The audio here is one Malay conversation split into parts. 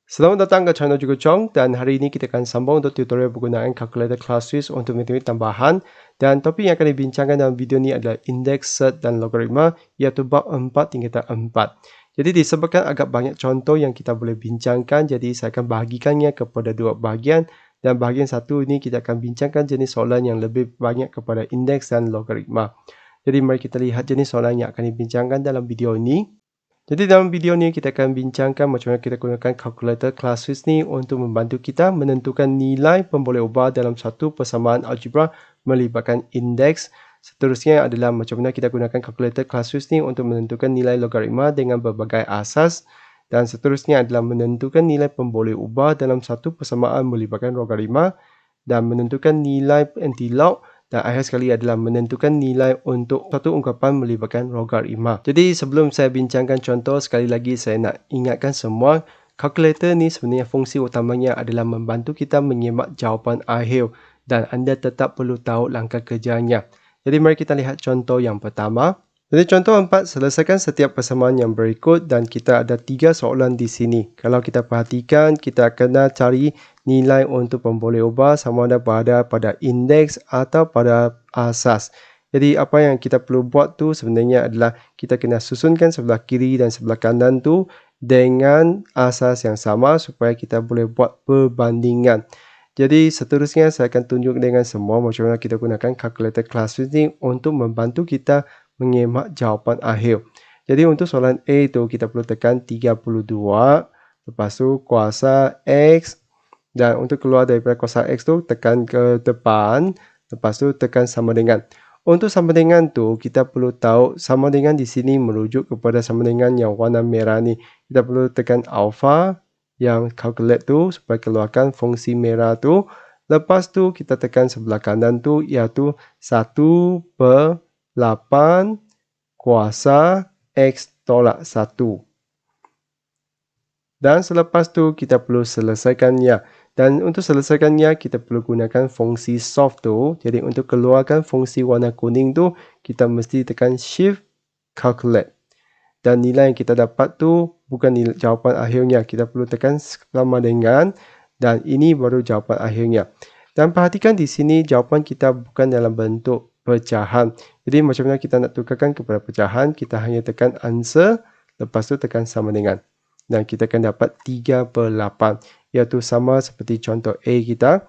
Selamat datang ke channel Cikgu Chong, dan hari ini kita akan sambung untuk tutorial penggunaan Kalkulator Classwiz untuk matematik tambahan, dan topik yang akan dibincangkan dalam video ini adalah indeks, set dan logaritma, iaitu bab 4 tingkatan 4. Jadi disebabkan agak banyak contoh yang kita boleh bincangkan, jadi saya akan bahagikannya kepada dua bahagian, dan bahagian satu ini kita akan bincangkan jenis soalan yang lebih banyak kepada indeks dan logaritma. Jadi mari kita lihat jenis soalan yang akan dibincangkan dalam video ini. Jadi dalam video ni kita akan bincangkan macam mana kita gunakan Kalkulator Classwiz ni untuk membantu kita menentukan nilai pemboleh ubah dalam satu persamaan algebra melibatkan indeks. Seterusnya adalah macam mana kita gunakan Kalkulator Classwiz ni untuk menentukan nilai logaritma dengan berbagai asas. Dan seterusnya adalah menentukan nilai pemboleh ubah dalam satu persamaan melibatkan logaritma dan menentukan nilai anti-log. Dan akhir sekali adalah menentukan nilai untuk satu ungkapan melibatkan logaritma. Jadi sebelum saya bincangkan contoh, sekali lagi saya nak ingatkan semua, kalkulator ni sebenarnya fungsi utamanya adalah membantu kita menyemak jawapan akhir dan anda tetap perlu tahu langkah kerjanya. Jadi mari kita lihat contoh yang pertama. Jadi contoh 4, selesaikan setiap persamaan yang berikut dan kita ada 3 soalan di sini. Kalau kita perhatikan, kita kena cari nilai untuk pemboleh ubah sama ada berada pada indeks atau pada asas. Jadi apa yang kita perlu buat tu sebenarnya adalah kita kena susunkan sebelah kiri dan sebelah kanan tu dengan asas yang sama supaya kita boleh buat perbandingan. Jadi seterusnya saya akan tunjuk dengan semua macam mana kita gunakan Kalkulator Classwiz ni untuk membantu kita menyemak jawapan akhir. Jadi untuk soalan A tu kita perlu tekan 32, lepas tu kuasa X, dan untuk keluar daripada kuasa X tu tekan ke depan, lepas tu tekan sama dengan. Untuk sama dengan tu kita perlu tahu sama dengan di sini merujuk kepada sama dengan yang warna merah ni. Kita perlu tekan alpha yang calculate tu supaya keluarkan fungsi merah tu. Lepas tu kita tekan sebelah kanan tu iaitu 1/8 kuasa X tolak 1. Dan selepas tu kita perlu selesaikannya. Dan untuk selesaikannya kita perlu gunakan fungsi solve tu. Jadi untuk keluarkan fungsi warna kuning tu kita mesti tekan shift calculate. Dan nilai yang kita dapat tu bukan nilai jawapan akhirnya. Kita perlu tekan sama dengan, dan ini baru jawapan akhirnya. Dan perhatikan di sini jawapan kita bukan dalam bentuk pecahan. Jadi macam mana kita nak tukarkan kepada pecahan, kita hanya tekan answer, lepas tu tekan sama dengan. Dan kita akan dapat 3/8, iaitu sama seperti contoh A kita.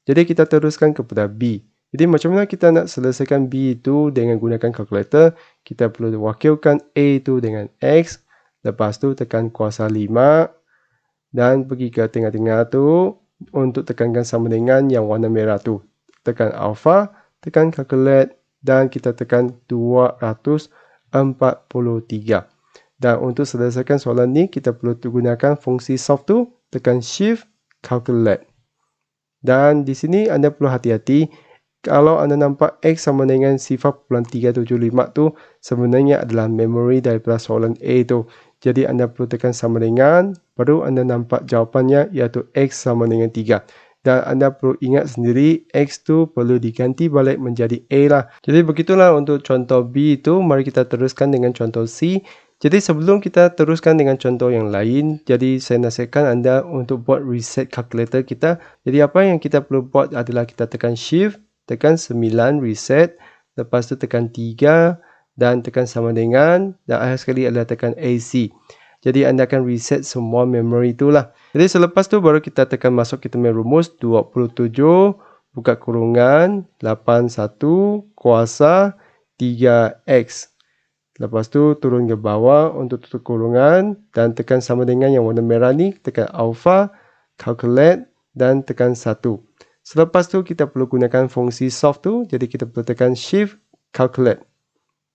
Jadi kita teruskan kepada B. Jadi macam mana kita nak selesaikan B itu dengan gunakan kalkulator, kita perlu wakilkan A itu dengan X, lepas tu tekan kuasa 5, dan pergi ke tengah-tengah tu untuk tekankan sama dengan yang warna merah tu. Tekan alpha, tekan calculate, dan kita tekan 243. Dan untuk selesaikan soalan ni, kita perlu gunakan fungsi solve tu, tekan shift calculate. Dan di sini anda perlu hati-hati, kalau anda nampak X sama dengan 0.375 tu, sebenarnya adalah memori daripada soalan A tu. Jadi anda perlu tekan sama dengan, baru anda nampak jawapannya iaitu X sama dengan 3. Dan anda perlu ingat sendiri, X tu perlu diganti balik menjadi A lah. Jadi begitulah untuk contoh B itu. Mari kita teruskan dengan contoh C. Jadi sebelum kita teruskan dengan contoh yang lain, jadi saya nasihatkan anda untuk buat reset calculator kita. Jadi apa yang kita perlu buat adalah kita tekan shift, tekan 9 reset, lepas tu tekan 3 dan tekan sama dengan, dan akhir sekali adalah tekan AC. Jadi anda akan reset semua memori itulah. Jadi selepas tu baru kita tekan masuk kita punya rumus 27 buka kurungan 81 kuasa 3x. Lepas tu turun ke bawah untuk tutup kurungan dan tekan sama dengan yang warna merah ni, tekan alpha, calculate dan tekan 1. Selepas tu kita perlu gunakan fungsi solve tu, jadi kita perlu tekan shift calculate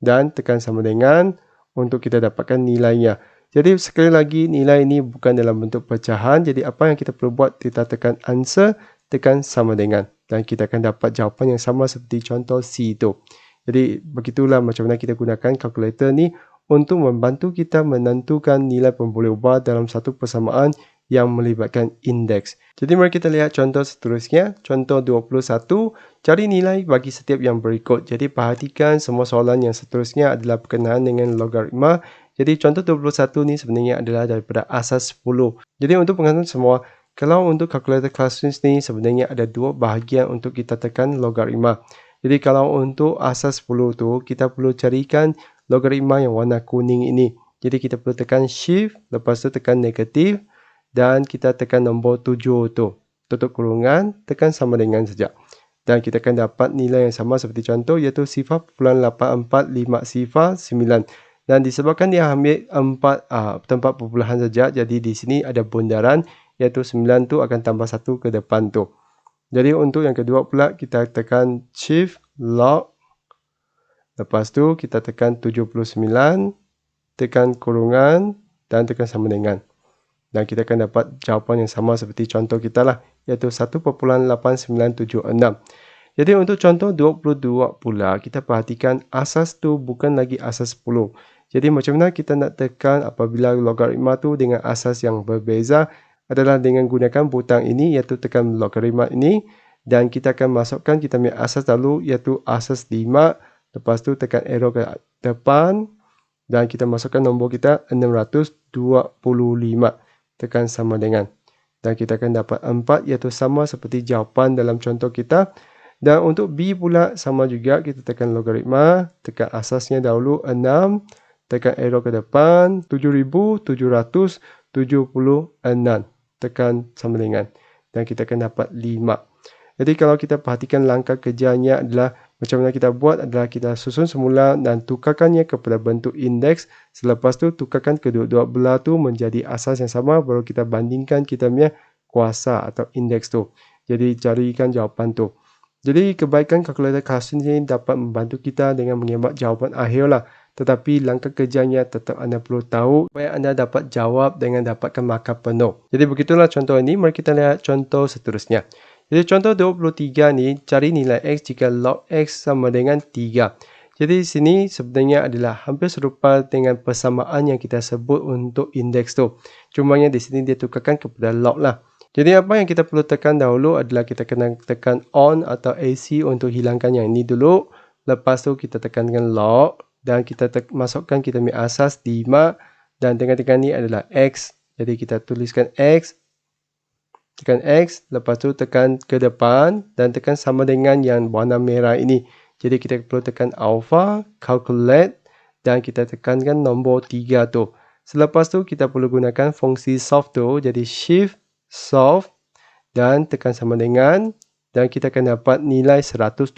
dan tekan sama dengan untuk kita dapatkan nilainya. Jadi sekali lagi nilai ini bukan dalam bentuk pecahan, jadi apa yang kita perlu buat, kita tekan answer, tekan sama dengan, dan kita akan dapat jawapan yang sama seperti contoh C itu. Jadi begitulah macam mana kita gunakan kalkulator ni untuk membantu kita menentukan nilai pemboleh ubah dalam satu persamaan yang melibatkan indeks. Jadi mari kita lihat contoh seterusnya. Contoh 21, cari nilai bagi setiap yang berikut. Jadi perhatikan semua soalan yang seterusnya adalah berkenaan dengan logaritma, Jadi contoh 21 ni sebenarnya adalah daripada asas 10. Jadi untuk pengetahuan semua, kalau untuk kalkulator Classwiz ni sebenarnya ada dua bahagian untuk kita tekan logaritma. Jadi kalau untuk asas 10 tu, kita perlu carikan logaritma yang warna kuning ini. Jadi kita perlu tekan shift, lepas tu tekan negatif dan kita tekan nombor 7 tu. Tutup kurungan, tekan sama dengan saja. Dan kita akan dapat nilai yang sama seperti contoh iaitu 0.845009. Dan disebabkan dia ambil tempat perpuluhan saja, jadi di sini ada bundaran iaitu 9 tu akan tambah 1 ke depan tu. Jadi untuk yang kedua pula kita tekan shift log. Lepas tu kita tekan 79, tekan kurungan dan tekan sama dengan. Dan kita akan dapat jawapan yang sama seperti contoh kita lah, iaitu 1.8976. Jadi untuk contoh 22 pula, kita perhatikan asas tu bukan lagi asas 10. Jadi macam mana kita nak tekan apabila logaritma tu dengan asas yang berbeza adalah dengan gunakan butang ini, iaitu tekan logaritma ini. Dan kita akan masukkan kita punya asas dahulu, iaitu asas 5. Lepas tu tekan arrow ke depan. Dan kita masukkan nombor kita 625. Tekan sama dengan. Dan kita akan dapat 4, iaitu sama seperti jawapan dalam contoh kita. Dan untuk B pula sama juga, kita tekan logaritma, tekan asasnya dahulu 6, tekan arrow ke depan 7776, tekan sama dengan. Dan kita akan dapat 5. Jadi kalau kita perhatikan langkah kerjanya adalah macam mana kita buat adalah kita susun semula dan tukarkannya kepada bentuk indeks. Selepas tu tukarkan kedua-dua belah tu menjadi asas yang sama, baru kita bandingkan kita punya kuasa atau indeks tu. Jadi carikan jawapan tu. Jadi kebaikan kalkulator Classwiz ini dapat membantu kita dengan mengemak jawapan akhir lah. Tetapi langkah kerjanya tetap anda perlu tahu supaya anda dapat jawab dengan dapatkan markah penuh. Jadi begitulah contoh ini. Mari kita lihat contoh seterusnya. Jadi contoh 23 ni, cari nilai X jika log X sama dengan 3. Jadi sini sebenarnya adalah hampir serupa dengan persamaan yang kita sebut untuk indeks tu. Cumanya di sini dia tukarkan kepada log lah. Jadi apa yang kita perlu tekan dahulu adalah kita kena tekan on atau AC untuk hilangkan yang ini dulu. Lepas tu kita tekankan log dan kita masukkan kita punya asas 5 dan tengah-tengah ni adalah X. Jadi kita tuliskan X. Tekan X, lepas tu tekan ke depan dan tekan sama dengan yang warna merah ini. Jadi kita perlu tekan alpha, calculate dan kita tekankan nombor 3 tu. Selepas tu kita perlu gunakan fungsi solve tu, jadi shift solve dan tekan sama dengan dan kita akan dapat nilai 125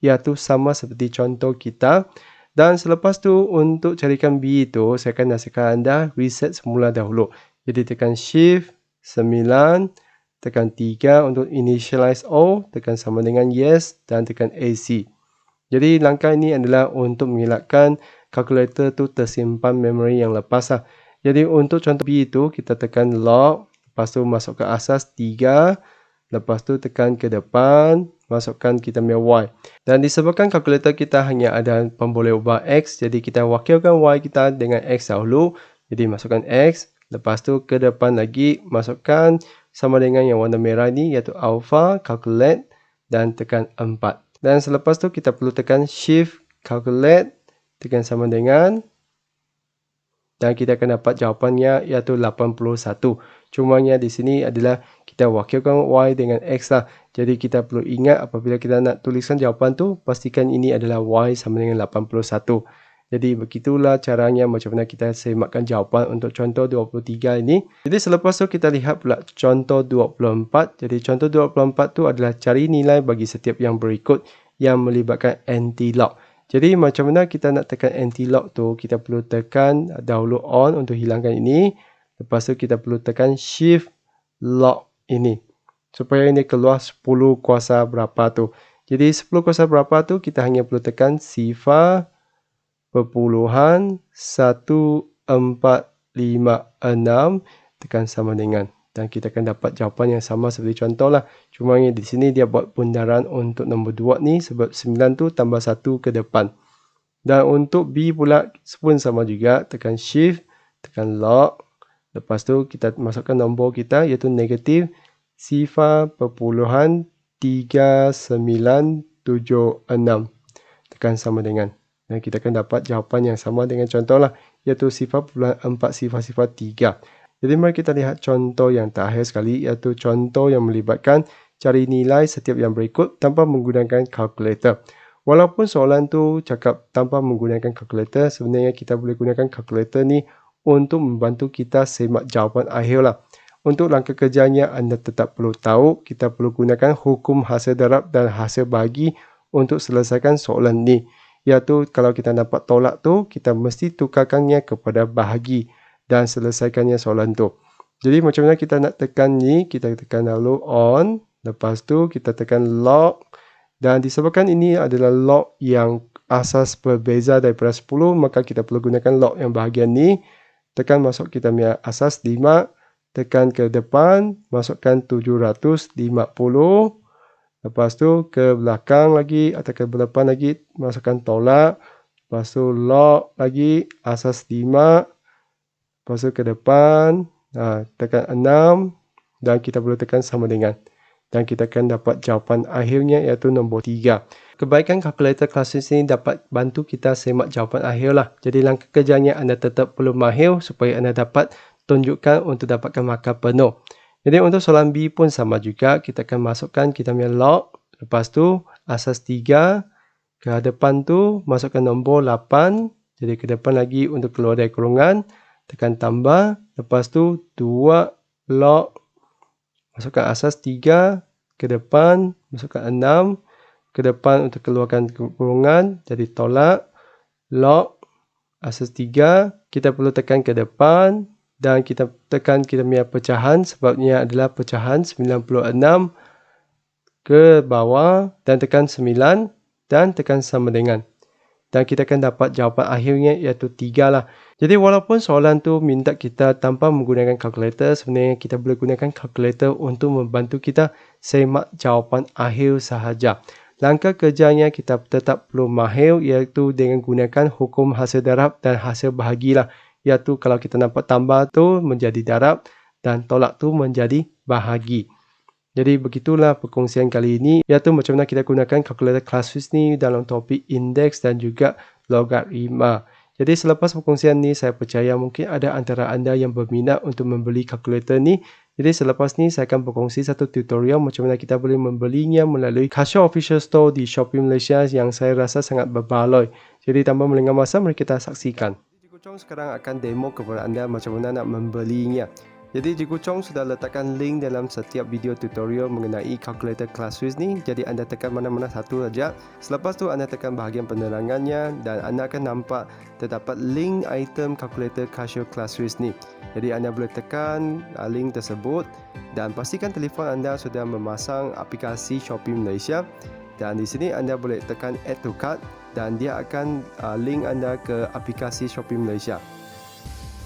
iaitu sama seperti contoh kita. Dan selepas tu untuk carikan B itu saya akan nasihatkan anda reset semula dahulu. Jadi tekan shift 9, tekan 3 untuk initialize all, tekan sama dengan yes dan tekan AC. Jadi langkah ini adalah untuk mengelakkan kalkulator tu tersimpan memori yang lepas lah. Jadi untuk contoh B itu kita tekan log, lepas tu masuk ke asas 3, lepas tu tekan ke depan, masukkan kita punya Y. Dan disebabkan kalkulator kita hanya ada pemboleh ubah X, jadi kita wakilkan Y kita dengan X dahulu. Jadi masukkan X, lepas tu ke depan lagi, masukkan sama dengan yang warna merah ini, iaitu alpha, calculate dan tekan 4. Dan selepas tu kita perlu tekan shift, calculate, tekan sama dengan dan kita akan dapat jawapannya iaitu 81. Cumanya di sini adalah kita wakilkan Y dengan X lah. Jadi kita perlu ingat apabila kita nak tuliskan jawapan tu, pastikan ini adalah Y sama dengan 81. Jadi begitulah caranya macam mana kita semakkan jawapan untuk contoh 23 ini. Jadi selepas tu kita lihat pula contoh 24. Jadi contoh 24 tu adalah cari nilai bagi setiap yang berikut yang melibatkan anti-log. Jadi macam mana kita nak tekan anti-log tu, kita perlu tekan dahulu on untuk hilangkan ini. Lepas tu kita perlu tekan shift log ini. Supaya ini keluar 10 kuasa berapa tu. Jadi 10 kuasa berapa tu kita hanya perlu tekan 0.1456 tekan sama dengan. Dan kita akan dapat jawapan yang sama seperti contoh lah. Cuma di sini dia buat bundaran untuk nombor 2 ni sebab 9 tu tambah 1 ke depan. Dan untuk B pula pun sama juga. Tekan shift, tekan log. Lepas tu kita masukkan nombor kita iaitu negatif 0.3976. Tekan sama dengan. Dan kita akan dapat jawapan yang sama dengan contoh lah. iaitu 0.40003. Jadi mari kita lihat contoh yang terakhir sekali, iaitu contoh yang melibatkan cari nilai setiap yang berikut tanpa menggunakan kalkulator. Walaupun soalan tu cakap tanpa menggunakan kalkulator, sebenarnya kita boleh gunakan kalkulator ni untuk membantu kita semak jawapan akhir lah. Untuk langkah kerjanya, anda tetap perlu tahu kita perlu gunakan hukum hasil darab dan hasil bahagi untuk selesaikan soalan ni. Iaitu kalau kita dapat tolak tu, kita mesti tukarkannya kepada bahagi dan selesaikannya soalan tu. Jadi macam mana kita nak tekan ni? Kita tekan dulu on, lepas tu kita tekan log. Dan disebabkan ini adalah log yang asas berbeza daripada 10, maka kita perlu gunakan log yang bahagian ni. Tekan masuk kita punya asas 5. Tekan ke depan, masukkan 750. Lepas tu ke belakang lagi atau ke depan lagi, masukkan tolak. Lepas tu log lagi, asas 5. Lepas tu ke depan, tekan 6. Dan kita perlu tekan sama dengan. Dan kita akan dapat jawapan akhirnya iaitu nombor 3. Kebaikan kalkulator Classwiz ini dapat bantu kita semak jawapan akhir lah. Jadi langkah kerjanya anda tetap perlu mahir supaya anda dapat tunjukkan untuk dapatkan markah penuh. Jadi untuk soalan B pun sama juga, kita akan masukkan kita punya log. Lepas tu asas 3. Ke depan tu masukkan nombor 8. Jadi ke depan lagi untuk keluar dari kurungan. Tekan tambah. Lepas tu 2 log. Masukkan asas 3. Ke depan masukkan 6. Ke depan untuk keluarkan kurungan. Jadi tolak. Log. Asas 3. Kita perlu tekan ke depan. Dan kita tekan kita punya pecahan sebabnya adalah pecahan 96 ke bawah dan tekan 9 dan tekan sama dengan. Dan kita akan dapat jawapan akhirnya iaitu 3 lah. Jadi walaupun soalan tu minta kita tanpa menggunakan kalkulator, sebenarnya kita boleh gunakan kalkulator untuk membantu kita semak jawapan akhir sahaja. Langkah kerjanya kita tetap perlu mahir iaitu dengan gunakan hukum hasil darab dan hasil bahagi lah. Iaitu kalau kita dapat tambah tu menjadi darab dan tolak tu menjadi bahagi. Jadi begitulah perkongsian kali ini, iaitu macam mana kita gunakan kalkulator Classwiz ni dalam topik indeks dan juga logaritma. Jadi selepas perkongsian ni, saya percaya mungkin ada antara anda yang berminat untuk membeli kalkulator ni. Jadi selepas ni saya akan berkongsi satu tutorial macam mana kita boleh membelinya melalui khas official store di Shopee Malaysia yang saya rasa sangat berbaloi. Jadi tanpa melengah masa, mari kita saksikan. Chong sekarang akan demo kepada anda macam mana nak membelinya. Jadi Cikgu Chong sudah letakkan link dalam setiap video tutorial mengenai kalkulator Classwiz ni. Jadi anda tekan mana-mana satu saja. Selepas tu anda tekan bahagian penerangannya dan anda akan nampak terdapat link item kalkulator Classwiz ni. Jadi anda boleh tekan link tersebut dan pastikan telefon anda sudah memasang aplikasi Shopee Malaysia. Dan di sini anda boleh tekan add to cart dan dia akan link anda ke aplikasi Shopee Malaysia.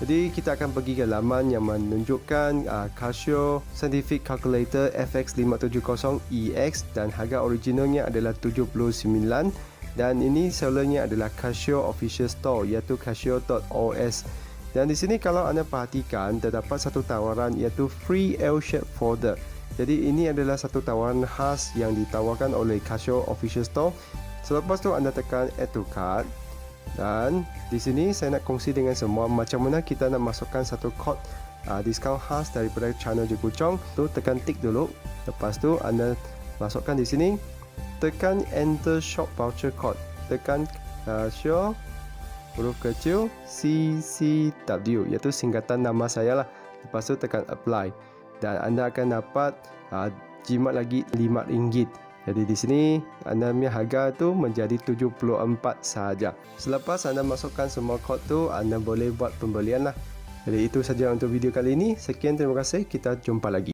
Jadi kita akan pergi ke laman yang menunjukkan Casio Scientific Calculator FX570EX dan harga originalnya adalah 79 dan ini sellernya adalah Casio Official Store iaitu casio.os. Dan di sini kalau anda perhatikan terdapat satu tawaran iaitu free L-shape folder. Jadi ini adalah satu tawaran khas yang ditawarkan oleh Casio Official Store. Selepas tu anda tekan add to cart dan di sini saya nak kongsi dengan semua macam mana kita nak masukkan satu kod diskaun khas daripada channel Cikgu Chong. Tu tekan tick dulu. Lepas tu anda masukkan di sini, tekan enter shop voucher code. Tekan show huruf kecil CCW iaitu singkatan nama saya lah. Lepas tu tekan apply dan anda akan dapat jimat lagi RM5. Jadi di sini anda punya harga tu menjadi 74 sahaja. Selepas anda masukkan semua kod tu, anda boleh buat pembelian lah. Jadi itu saja untuk video kali ini. Sekian, terima kasih. Kita jumpa lagi.